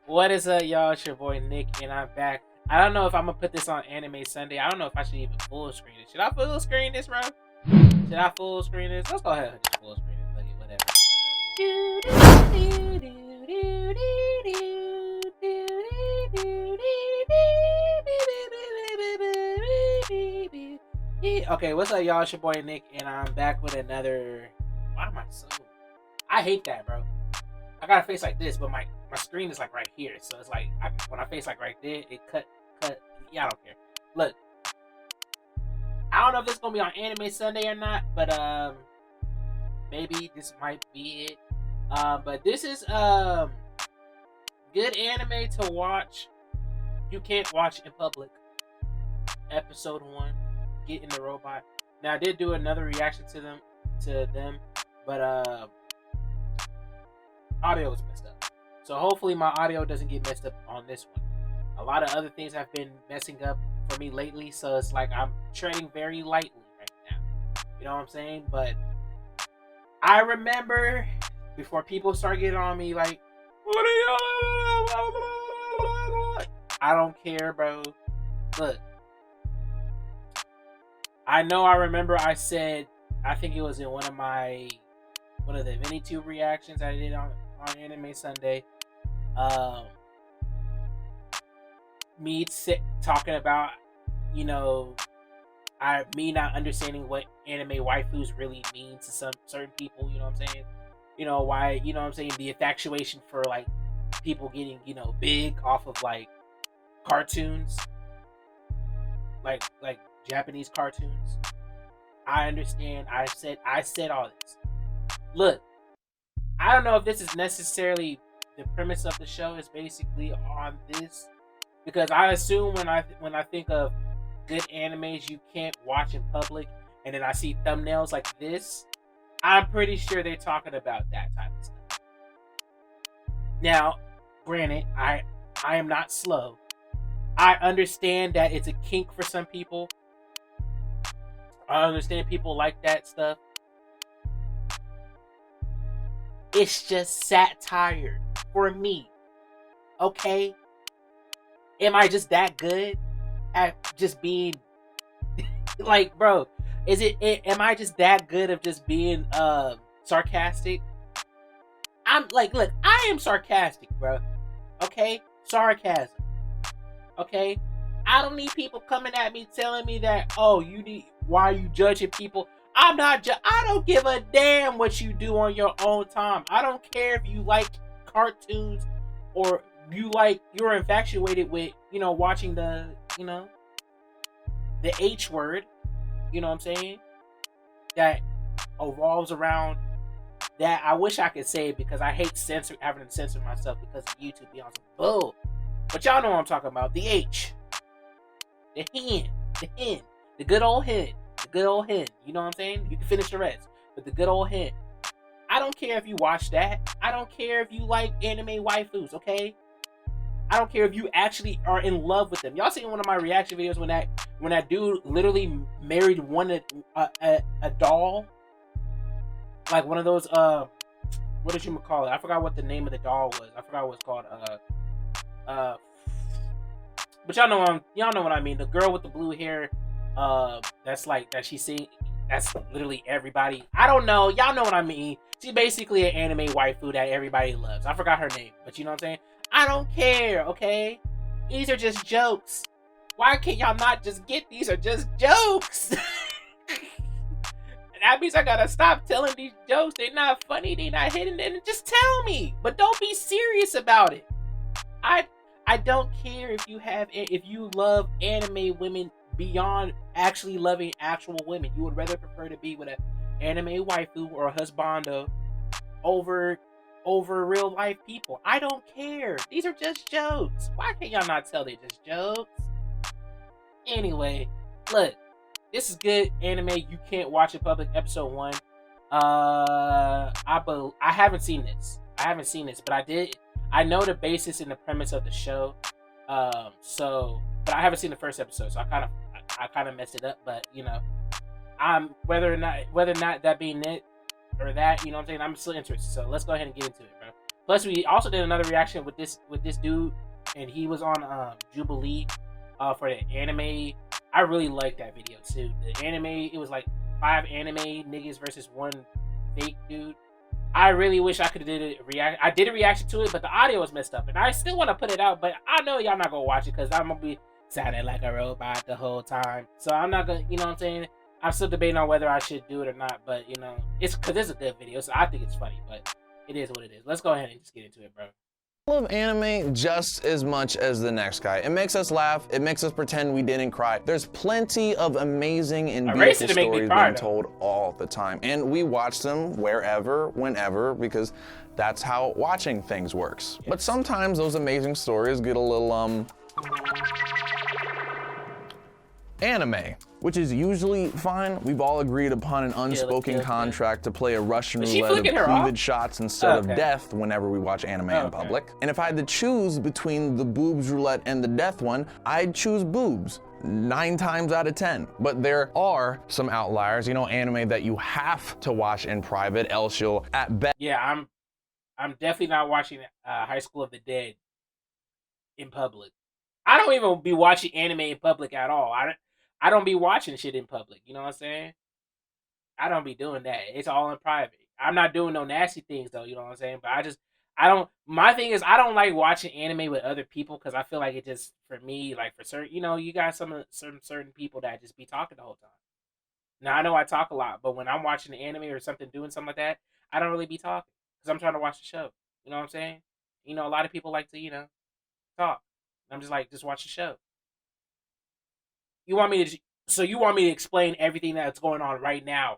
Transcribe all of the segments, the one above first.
What is up, y'all? It's your boy Nick, and I'm back. I don't know if I'm gonna put this on Anime Sunday. I don't know if I should even full screen it. Should I full screen this, bro? Should I full screen this? Let's go ahead and just full screen it. Fuck it, whatever. Okay, what's up, y'all? It's your boy Nick, and I'm back with another. Why am I so? I hate that, bro. I got a face like this, but my screen is like right here, so it's like when I face like right there, it cut. Yeah, I don't care. Look, I don't know if this is gonna be on Anime Sunday or not, but maybe this might be it. But this is good anime to watch. You can't watch in public. Episode 1, Get in the Robot. Now I did do another reaction to them, but audio is messed up. So hopefully my audio doesn't get messed up on this one. A lot of other things have been messing up for me lately, so it's like I'm treading very lightly right now. You know what I'm saying? But I remember before people start getting on me like, what are you? I don't care, bro. Look, I know I remember I said, I think it was in one of the ViniTube reactions I did on Anime Sunday. Me talking about, me not understanding what anime waifus really mean to some certain people. You know what I'm saying? Why? You know what I'm saying? The infatuation for like people getting big off of like cartoons, like Japanese cartoons. I understand. I said all this. Look, I don't know if this is necessarily the premise of the show. Is basically on this, because I assume when I think of good animes you can't watch in public, and then I see thumbnails like this, I'm pretty sure they're talking about that type of stuff. Now, granted, I am not slow. I understand that it's a kink for some people. I understand people like that stuff. It's just satire for me. Okay? Am I just that good at just being like, bro, am I just that good of just being sarcastic? I'm like, look, I am sarcastic, bro. Okay? Sarcasm. Okay? I don't need people coming at me telling me that, why are you judging people? I'm not I don't give a damn what you do on your own time. I don't care if you like cartoons or you're infatuated with, watching the H word, you know what I'm saying? That revolves around that. I wish I could say it because I hate having to censor myself because of YouTube be on some bull. But y'all know what I'm talking about. The H. The hen. The good old hen. The good old hen. You know what I'm saying? You can finish the rest. But the good old hen. I don't care if you watch that. I don't care if you like anime waifus, okay? I don't care if you actually are in love with them. Y'all seen one of my reaction videos when that dude literally married a doll? Like one of those, what did you call it? I forgot what the name of the doll was. I forgot what it's called. But y'all know what I mean. The girl with the blue hair, that's like that she's seeing. That's literally everybody. I don't know. Y'all know what I mean. She's basically an anime waifu that everybody loves. I forgot her name, but you know what I'm saying. I don't care. Okay, these are just jokes. Why can't y'all not just get these are just jokes? That means I gotta stop telling these jokes. They're not funny. They're not hidden. And just tell me, but don't be serious about it. I don't care if you love anime women beyond actually loving actual women. You would rather prefer to be with an anime waifu or a husbando over real life people. I don't care. These are just jokes. Why can't y'all not tell they're just jokes? Anyway, look, this is good anime you can't watch in public. Episode 1. I haven't seen this. But I know the basis and the premise of the show. But I haven't seen the first episode, so I kind of messed it up. But I'm whether or not that being it or that, you know what I'm saying, I'm still interested. So let's go ahead and get into it, bro. Plus, we also did another reaction with this dude, and he was on Jubilee for the anime. I really liked that video too. The anime, it was like 5 anime niggas versus 1 fake dude. I really wish I could have did a react. I did a reaction to it, but the audio was messed up, and I still want to put it out. But I know y'all not gonna watch it because I'm gonna be sounding like a robot the whole time. So I'm not gonna, you know what I'm saying? I'm still debating on whether I should do it or not. But you know, it's because it's a good video, so I think it's funny. But it is what it is. Let's go ahead and just get into it, bro. I love anime just as much as the next guy. It makes us laugh. It makes us pretend we didn't cry. There's plenty of amazing and beautiful stories being told all the time. And we watch them wherever, whenever, because that's how watching things works. Yes. But sometimes those amazing stories get a little, anime, which is usually fine. We've all agreed upon an unspoken contract to play a Russian roulette of cleavage shots instead of death whenever we watch anime in public. And if I had to choose between the boobs roulette and the death one, I'd choose boobs. 9 times out of 10. But there are some outliers, you know, anime that you have to watch in private, else you'll at best. Yeah, I'm definitely not watching High School of the Dead in public. I don't even be watching anime in public at all. I don't be watching shit in public. You know what I'm saying? I don't be doing that. It's all in private. I'm not doing no nasty things though. You know what I'm saying? But I don't. My thing is, I don't like watching anime with other people because I feel like it just, for me, like for certain, you know, you got certain people that just be talking the whole time. Now I know I talk a lot, but when I'm watching an anime or something, doing something like that, I don't really be talking because I'm trying to watch the show. You know what I'm saying? You know, a lot of people like to, you know, talk. I'm just like, just watch the show. You want me to explain everything that's going on right now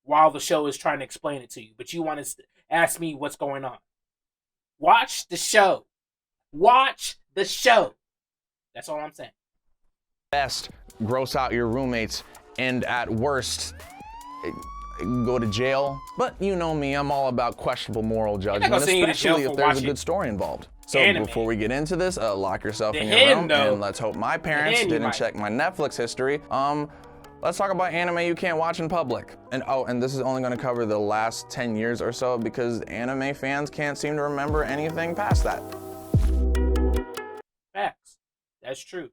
while the show is trying to explain it to you, but you want to ask me what's going on. Watch the show. Watch the show. That's all I'm saying. Best, gross out your roommates, and at worst, go to jail. But you know me, I'm all about questionable moral judgment, especially if there's a good story involved. So before we get into this, lock yourself in your room, and let's hope my parents didn't check my Netflix history. Let's talk about anime you can't watch in public. And this is only gonna cover the last 10 years or so because anime fans can't seem to remember anything past that. Facts. That's true.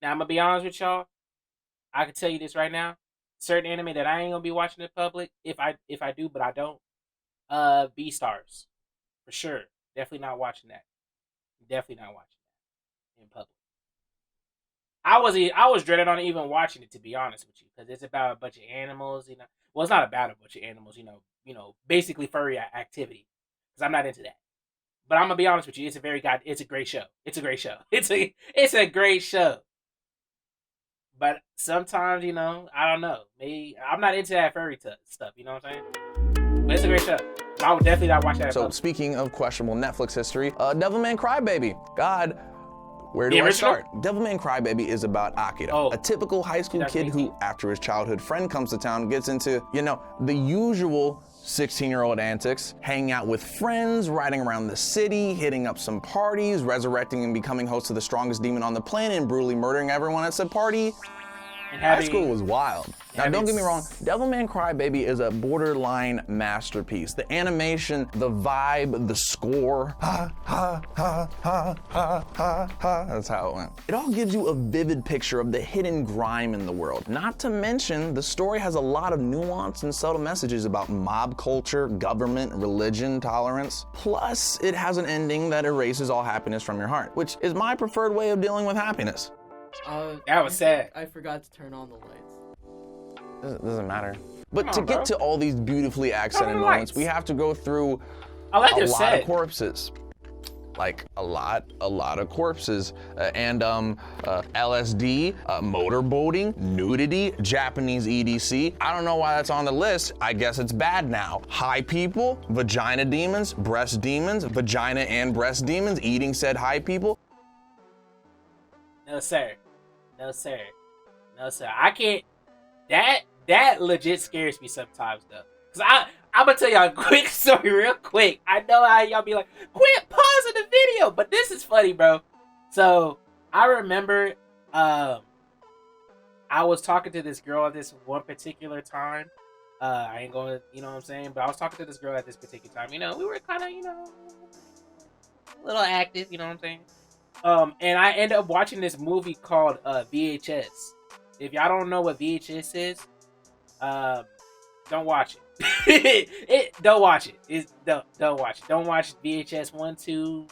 Now I'm gonna be honest with y'all. I can tell you this right now. Certain anime that I ain't gonna be watching in public, if I do, but I don't. Beastars. For sure. Definitely not watching that. Definitely not watching that in public. I was dreading on even watching it, to be honest with you, because it's about a bunch of animals, you know. Well, it's not about a bunch of animals, you know, basically furry activity, because I'm not into that. But I'm gonna be honest with you, it's a great show. It's a great show. It's a great show. But sometimes, you know, I don't know. Maybe I'm not into that furry stuff. You know what I'm saying? But it's a great show. I would definitely not watch that. So speaking of questionable Netflix history, Devilman Crybaby. God, where do I start? Devilman Crybaby is about Akira, a typical high school kid who, after his childhood friend comes to town, gets into, you know, the usual 16-year-old antics, hanging out with friends, riding around the city, hitting up some parties, resurrecting and becoming host of the strongest demon on the planet, and brutally murdering everyone at said party. High school was wild. Now, don't get me wrong, Devilman Crybaby is a borderline masterpiece. The animation, the vibe, the score, that's how it went. It all gives you a vivid picture of the hidden grime in the world. Not to mention, the story has a lot of nuance and subtle messages about mob culture, government, religion, tolerance. Plus, it has an ending that erases all happiness from your heart, which is my preferred way of dealing with happiness. That was sad. I forgot to turn on the lights. Doesn't matter. But to get to all these beautifully accented moments, we have to go through a lot of corpses. Like a lot of corpses. And LSD, motorboating, nudity, Japanese EDC. I don't know why that's on the list. I guess it's bad now. High people, vagina demons, breast demons, vagina and breast demons, eating said high people. No sir. No sir. No sir. I can't. That legit scares me sometimes though. Cause I'm gonna tell y'all a quick story real quick. I know how y'all be like, quit pausing the video, but this is funny, bro. So I remember I was talking to this girl at this one particular time. I ain't going to, you know what I'm saying? But I was talking to this girl at this particular time. You know, we were kind of, you know, a little active. You know what I'm saying? And I ended up watching this movie called VHS. If y'all don't know what VHS is, don't watch it. Don't watch it. Don't watch it. Don't watch VHS 1, 2.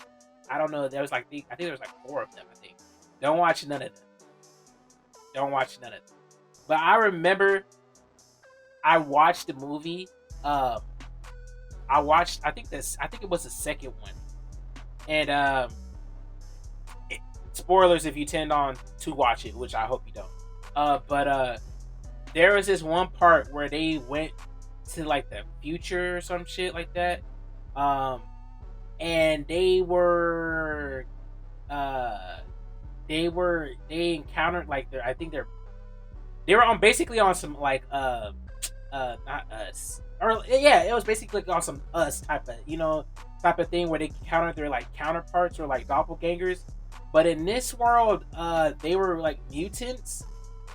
I don't know. There was like I think there was like 4 of them. I think. Don't watch none of them. Don't watch none of them. But I remember I watched the movie. I think it was the second one. And spoilers if you tend on to watch it, which I hope you don't. But there was this one part where they went to like the future or some shit like that. And they encountered like they were on basically on some like not us, or yeah, it was basically on some us type of thing where they encountered their like counterparts or like doppelgangers. But in this world, they were like mutants.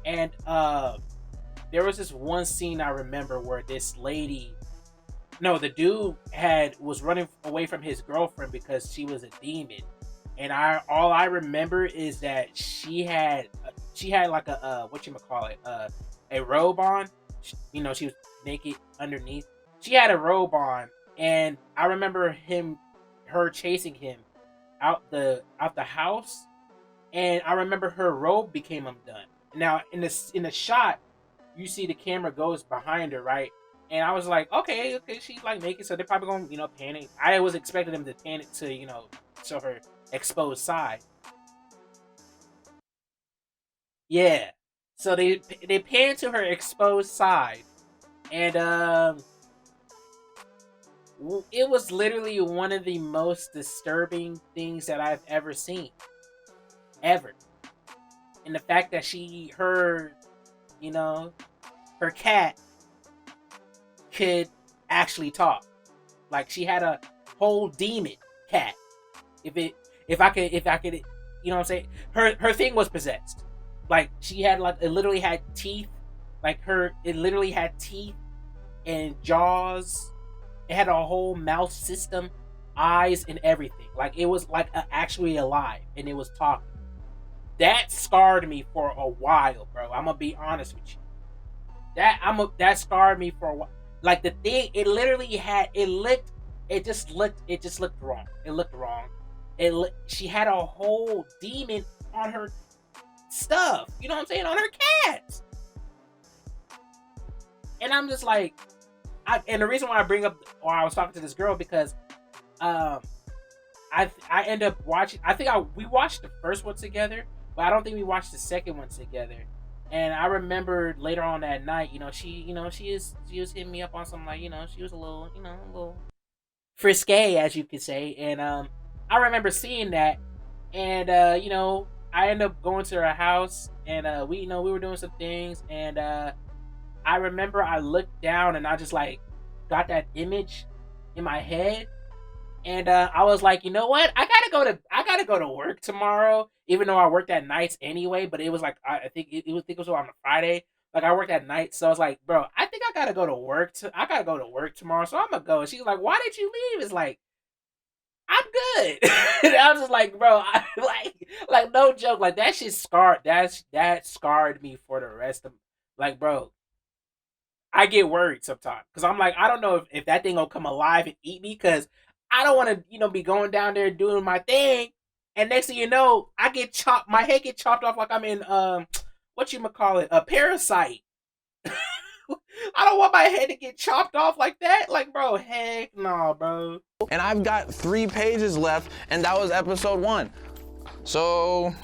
And there was this one scene I remember where this lady, no, the dude was running away from his girlfriend because she was a demon. And all I remember is that she had like a a robe on. You know, she was naked underneath. She had a robe on, and I remember her chasing him out the house, and I remember her robe became undone. Now in the shot, you see the camera goes behind her, right? And I was like, okay, she's like naked, so they're probably gonna, you know, pan it. I was expecting them to pan it to, you know, show her exposed side. Yeah. So they pan to her exposed side, and it was literally one of the most disturbing things that I've ever seen, ever. And the fact that her cat could actually talk, like she had a whole demon cat. If I could, you know what I'm saying? Her thing was possessed. Like she had it literally had teeth. It literally had teeth and jaws. It had a whole mouth system, eyes and everything. Like it was like actually alive, and it was talking. That scarred me for a while, bro. I'm gonna be honest with you. That scarred me for a while. Like the thing, it just looked wrong. It looked wrong. She had a whole demon on her stuff. You know what I'm saying? On her cats. And I'm just like, and the reason why I bring up, why I was talking to this girl, because I end up watching. We watched the first one together, but I don't think we watched the second one together. And I remember later on that night, she was hitting me up on some, like, she was a little frisky, as you could say. And I remember seeing that, and I ended up going to her house, and we were doing some things, and I remember I looked down and I just like got that image in my head, and I was like, you know what? I gotta go to work tomorrow, even though I worked at nights anyway. But it was like I think it was on a Friday. Like I worked at night, so I was like, bro, I think I gotta go to work. I gotta go to work tomorrow, so I'm gonna go. And she's like, why did you leave? It's like, I'm good. And I was just like, bro, like no joke, like that shit scarred. That scarred me for the rest of, like, bro. I get worried sometimes because I'm like, I don't know if that thing gonna come alive and eat me, because I don't want to, be going down there doing my thing, and next thing you know, my head get chopped off like I'm in a Parasite. I don't want my head to get chopped off like that. Like, bro, heck no, bro. And I've got 3 pages left, and that was episode 1. So,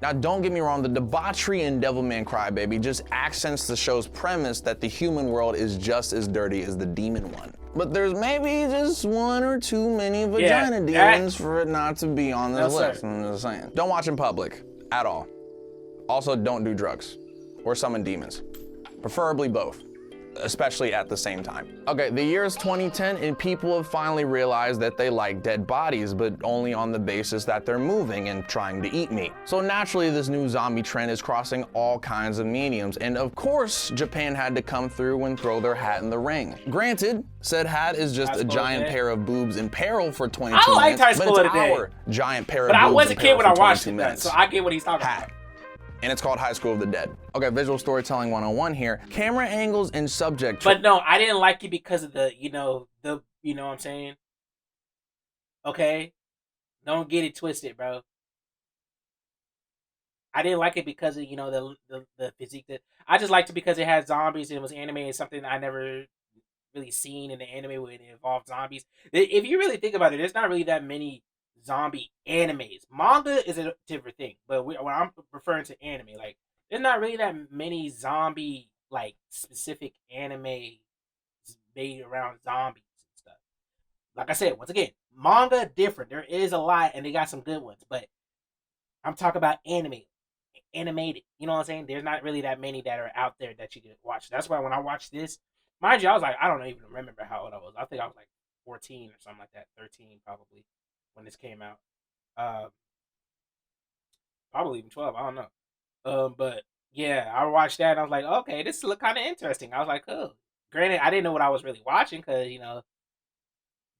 now don't get me wrong, the debauchery in Devilman Crybaby just accents the show's premise that the human world is just as dirty as the demon one. But there's maybe just 1 or 2 many vagina demons for it not to be on this list. I'm just saying. Don't watch in public, at all. Also, don't do drugs or summon demons. Preferably both. especially at the same time. Okay, the year is 2010 and people have finally realized that they like dead bodies, but only on the basis that they're moving and trying to eat meat. So naturally, this new zombie trend is crossing all kinds of mediums, and of course, Japan had to come through and throw their hat in the ring. Granted, said hat is just a giant pair of boobs in peril for 22 minutes, I liked High School of the Day. Giant pair of but boobs I was a in kid peril when I for watched 22 it, minutes. so I get what he's talking about. And it's called High School of the Dead. Okay, visual storytelling 101 here. Camera angles and subject. But no, I didn't like it because of the, you know what I'm saying? Okay? Don't get it twisted, bro. I didn't like it because of, the physique. I just liked it because it had zombies and it was animated, something I never really seen in the anime when it involved zombies. If you really think about it, there's not really that many zombie animes. Manga is a different thing, but when I'm referring to anime, like, there's not really that many zombie, like, specific anime made around zombies and stuff. Like I said, once again, manga different. There is a lot, and they got some good ones, but I'm talking about animated. You know what I'm saying? There's not really that many that are out there that you can watch. That's why when I watched this, mind you, I was like, I don't even remember how old I was. I think I was like 14 or something like that, 13 probably when this came out. Probably even 12. I don't know. But yeah, I watched that and I was like, okay, this look kind of interesting. I was like, oh. Granted, I didn't know what I was really watching because,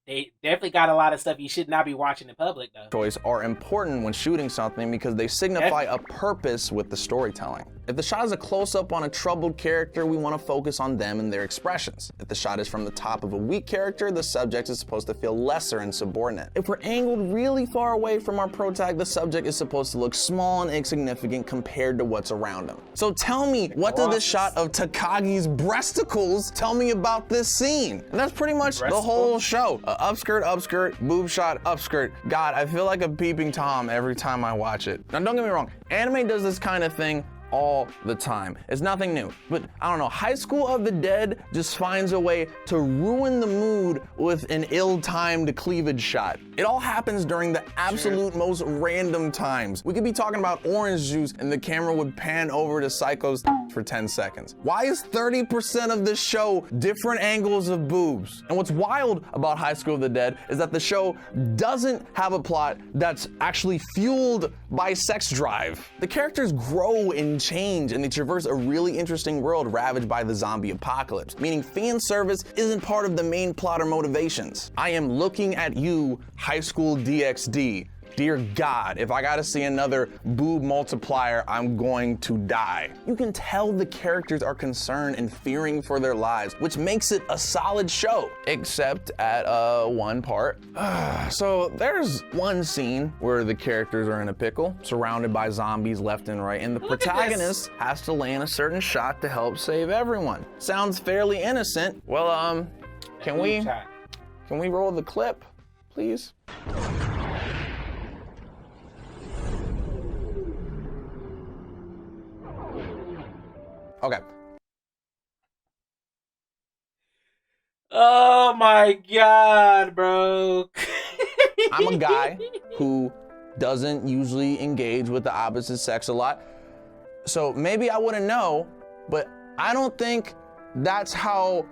they definitely got a lot of stuff you should not be watching in public, though. Choice are important when shooting something because they signify a purpose with the storytelling. If the shot is a close-up on a troubled character, we want to focus on them and their expressions. If the shot is from the top of a weak character, the subject is supposed to feel lesser and subordinate. If we're angled really far away from our protag, the subject is supposed to look small and insignificant compared to what's around him. So tell me, what did this shot of Takagi's breasticles tell me about this scene? And that's pretty much the whole show. Upskirt, upskirt, boob shot, upskirt. God, I feel like a peeping Tom every time I watch it. Now don't get me wrong, anime does this kind of thing all the time. It's nothing new, but I don't know, High School of the Dead just finds a way to ruin the mood with an ill-timed cleavage shot. It all happens during the absolute most random times. We could be talking about orange juice and the camera would pan over to Psycho's for 10 seconds. Why is 30% of this show different angles of boobs? And what's wild about High School of the Dead is that the show doesn't have a plot that's actually fueled by sex drive. The characters grow and change, and they traverse a really interesting world ravaged by the zombie apocalypse, meaning fan service isn't part of the main plot or motivations. I am looking at you, High School DxD. Dear God, if I gotta see another boob multiplier, I'm going to die. You can tell the characters are concerned and fearing for their lives, which makes it a solid show, except at one part. So there's one scene where the characters are in a pickle, surrounded by zombies left and right, and the protagonist has to land a certain shot to help save everyone. Sounds fairly innocent. Well, can we roll the clip, please? Okay. Oh my God, bro. I'm a guy who doesn't usually engage with the opposite sex a lot. So maybe I wouldn't know, but I don't think that's how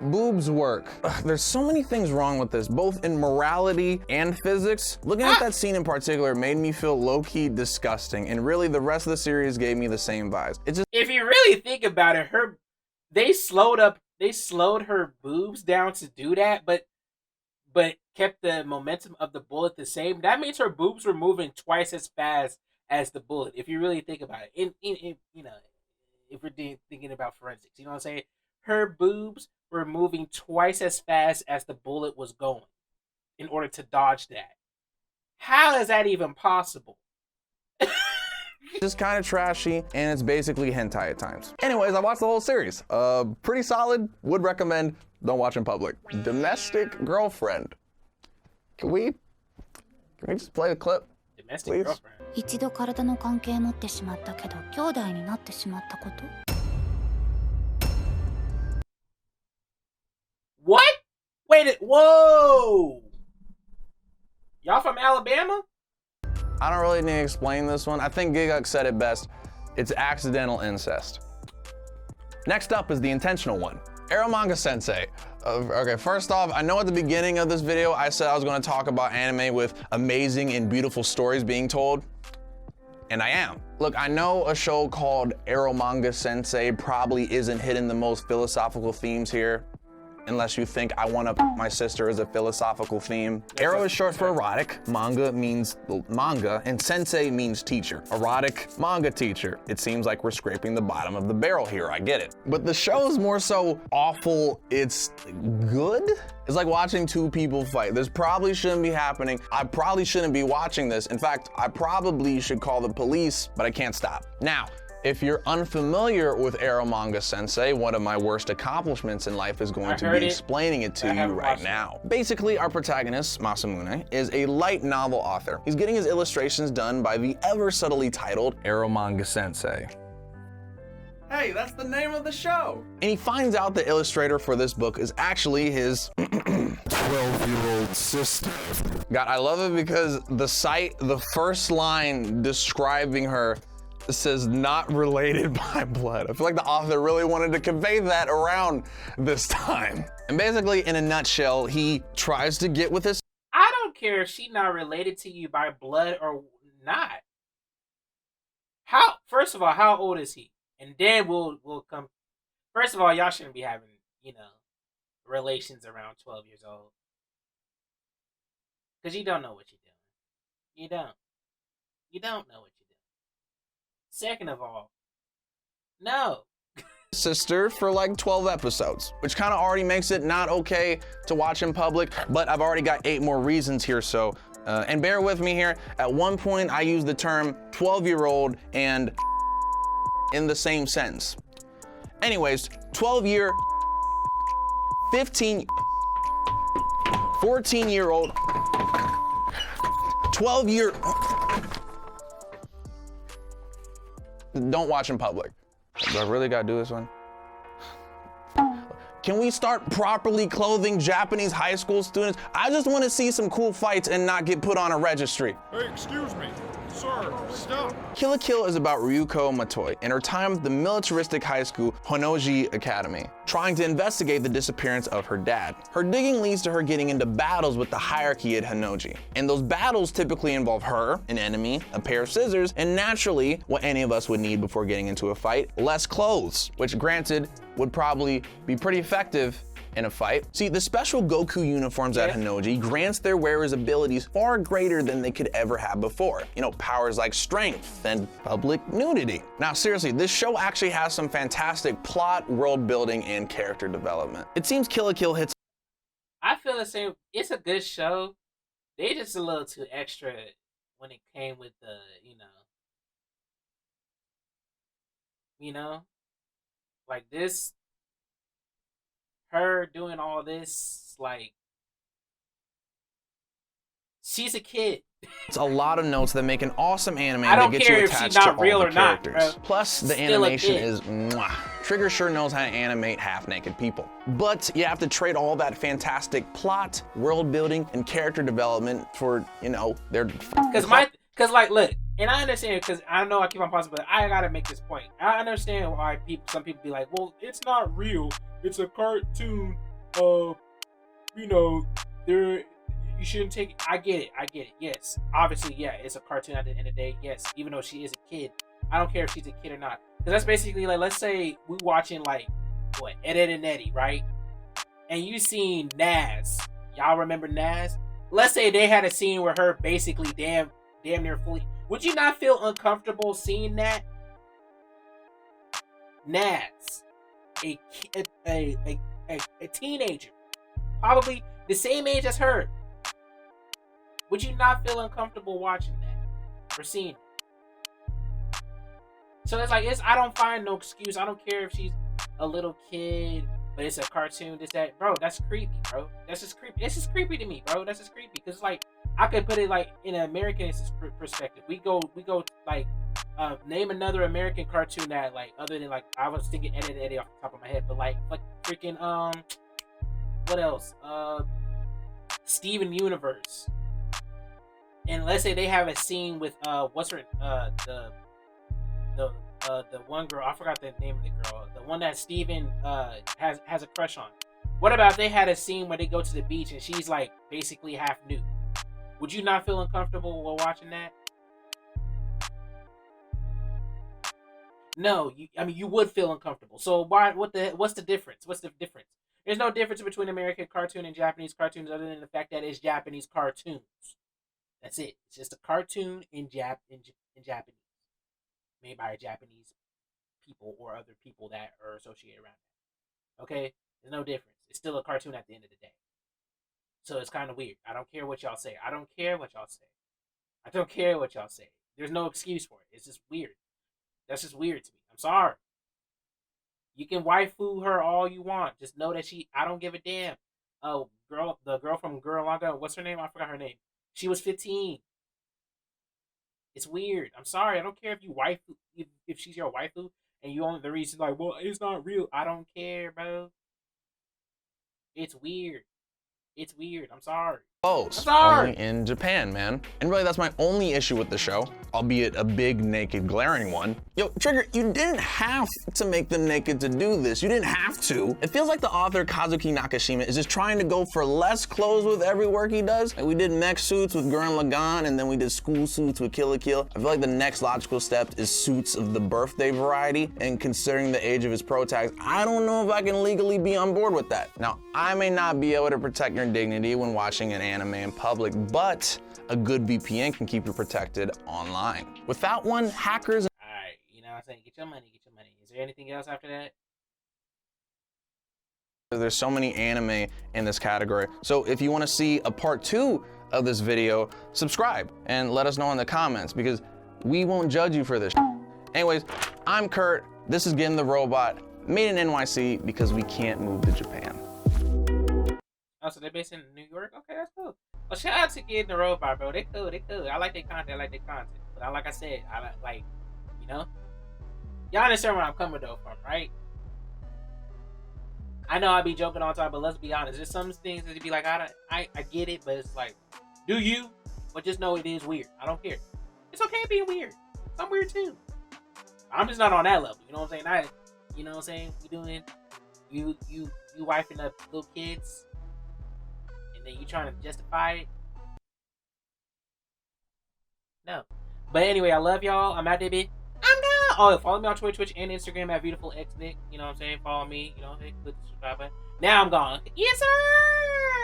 boobs work. There's so many things wrong with this, both in morality and physics. Looking at that scene in particular made me feel low-key disgusting, and really the rest of the series gave me the same vibes. It just, if you really think about it, they slowed her boobs down to do that, but kept the momentum of the bullet the same. That means her boobs were moving twice as fast as the bullet. If you really think about it, if we're thinking about forensics, you know what I'm saying? Her boobs were moving twice as fast as the bullet was going in order to dodge that. How is that even possible? Just kind of trashy, and it's basically hentai at times. Anyways, I watched the whole series. Pretty solid, would recommend, don't watch in public. Domestic Girlfriend. Can we just play the clip? Domestic please? Girlfriend. 一度体の関係持ってしまったけど兄弟になってしまったこと What? Wait, whoa! Y'all from Alabama? I don't really need to explain this one. I think Giguk said it best. It's accidental incest. Next up is the intentional one. Eromanga Sensei. Okay, first off, I know at the beginning of this video, I said I was gonna talk about anime with amazing and beautiful stories being told, and I am. Look, I know a show called Eromanga Sensei probably isn't hitting the most philosophical themes here, unless you think I Wanna My Sister is a philosophical theme. Ero is short for erotic, manga means manga, and sensei means teacher. Erotic manga teacher. It seems like we're scraping the bottom of the barrel here, I get it. But the show is more so awful, it's good? It's like watching two people fight. This probably shouldn't be happening. I probably shouldn't be watching this. In fact, I probably should call the police, but I can't stop. Now, if you're unfamiliar with Eromanga Sensei, one of my worst accomplishments in life is going to be explaining it to you right now. Basically, our protagonist, Masamune, is a light novel author. He's getting his illustrations done by the ever subtly titled Eromanga Sensei. Hey, that's the name of the show! And he finds out the illustrator for this book is actually his 12-year-old sister. God, I love it because the first line describing her says not related by blood. I feel like the author really wanted to convey that around this time. And basically, in a nutshell, he tries to get with his— I don't care if she's not related to you by blood or not. First of all, how old is he? And then we'll come. First of all, y'all shouldn't be having, relations around 12 years old. Because you don't know what you're doing. You don't. You don't know what you're doing. Second of all, no. Sister for like 12 episodes, which kind of already makes it not okay to watch in public, but I've already got 8 more reasons here, so, and bear with me here. At one point, I used the term 12-year-old and in the same sentence. Anyways, 12-year, 15, 14-year-old, 12-year, don't watch in public. Do I really gotta do this one? Can we start properly clothing Japanese high school students? I just wanna see some cool fights and not get put on a registry. Hey, excuse me. Sir, stop. Kill la Kill is about Ryuko Matoi in her time at the militaristic high school Honnoji Academy, trying to investigate the disappearance of her dad. Her digging leads to her getting into battles with the hierarchy at Honnoji. And those battles typically involve her, an enemy, a pair of scissors, and naturally, what any of us would need before getting into a fight, less clothes, which granted would probably be pretty effective in a fight. See, the special Goku uniforms at Honnoji grants their wearers abilities far greater than they could ever have before. Powers like strength and public nudity. Now, seriously, this show actually has some fantastic plot, world building, and character development. It seems Kill la Kill hits— I feel the same. It's a good show. They just a little too extra when it came with the, like this. Her doing all this, like, she's a kid. It's a lot of notes that make an awesome anime that gets you attached to all the characters. Plus, the animation is mwah. Trigger sure knows how to animate half-naked people. But you have to trade all that fantastic plot, world building, and character development for, their— Cause look, and I understand, because I know I keep on pausing, but I gotta make this point. I understand why some people be like, well, it's not real. It's a cartoon. You shouldn't take it. I get it. Yes. Obviously, yeah, it's a cartoon at the end of the day. Yes. Even though she is a kid. I don't care if she's a kid or not. Because that's basically like, let's say we watching like, Ed, Edd and Eddy, right? And you seen Naz. Y'all remember Naz? Let's say they had a scene where her basically damn near fully. Would you not feel uncomfortable seeing that? Naz. A teenager. Probably the same age as her. Would you not feel uncomfortable watching that? Or seeing it? So it's like, I don't find no excuse. I don't care if she's a little kid, but it's a cartoon, this, that. Bro, that's creepy, bro. That's just creepy. It's just creepy to me, bro. That's just creepy. Because, like, I could put it, like, in an American perspective. We go, like, name another American cartoon that, like, other than, like, I was thinking Ed, Edd and Eddy off the top of my head, but, like freaking, what else? Steven Universe. And let's say they have a scene with, what's her, the the one girl, I forgot the name of the girl, the one that Steven has a crush on. What about if they had a scene where they go to the beach and she's like basically half nude? Would you not feel uncomfortable while watching that? No, you would feel uncomfortable. So what's the difference? What's the difference? There's no difference between American cartoon and Japanese cartoons other than the fact that it's Japanese cartoons. That's it. It's just a cartoon in Japanese, made by Japanese people or other people that are associated around it. Okay? There's no difference. It's still a cartoon at the end of the day. So it's kind of weird. I don't care what y'all say. I don't care what y'all say. I don't care what y'all say. There's no excuse for it. It's just weird. That's just weird to me. I'm sorry. You can waifu her all you want. Just know that I don't give a damn. Oh, the girl from Girl Langa, what's her name? I forgot her name. She was 15. It's weird. I'm sorry. I don't care if you waifu, if she's your waifu, and you only the reason like, well, it's not real. I don't care, bro. It's weird. It's weird. I'm sorry. Only in Japan, man. And really, that's my only issue with the show, albeit a big, naked, glaring one. Yo, Trigger, you didn't have to make them naked to do this. You didn't have to. It feels like the author, Kazuki Nakashima, is just trying to go for less clothes with every work he does. Like, we did mech suits with Gurren Lagann, and then we did school suits with Kill la Kill. I feel like the next logical step is suits of the birthday variety, and considering the age of his pro tags, I don't know if I can legally be on board with that. Now, I may not be able to protect your dignity when watching an anime in public, but a good VPN can keep you protected online. Without one, hackers... Alright, you know what I'm saying? Get your money, get your money. Is there anything else after that? There's so many anime in this category. So if you want to see a part 2 of this video, subscribe and let us know in the comments, because we won't judge you for this. Anyways, I'm Kurt. This is Getting the Robot, made in NYC because we can't move to Japan. Oh, so they're based in New York? Okay, that's cool. Well, shout out to Getting the Robot, bro. They cool. I like their content. But like I said, you know? Y'all understand where I'm coming though from, right? I know I be joking all the time, but let's be honest. There's some things that you be like, I get it, but it's like, do you? But just know it is weird. I don't care. It's okay being weird. I'm weird too. I'm just not on that level. You know what I'm saying? You know what I'm saying? We doing, you wifing up little kids, and then you trying to justify it. No. But anyway, I love y'all. I'm out there, bitch. I'm done. Oh, follow me on Twitch and Instagram at viewtifulxnick. You know what I'm saying? Follow me. You know, click the subscribe button. Now I'm gone. Yes, sir.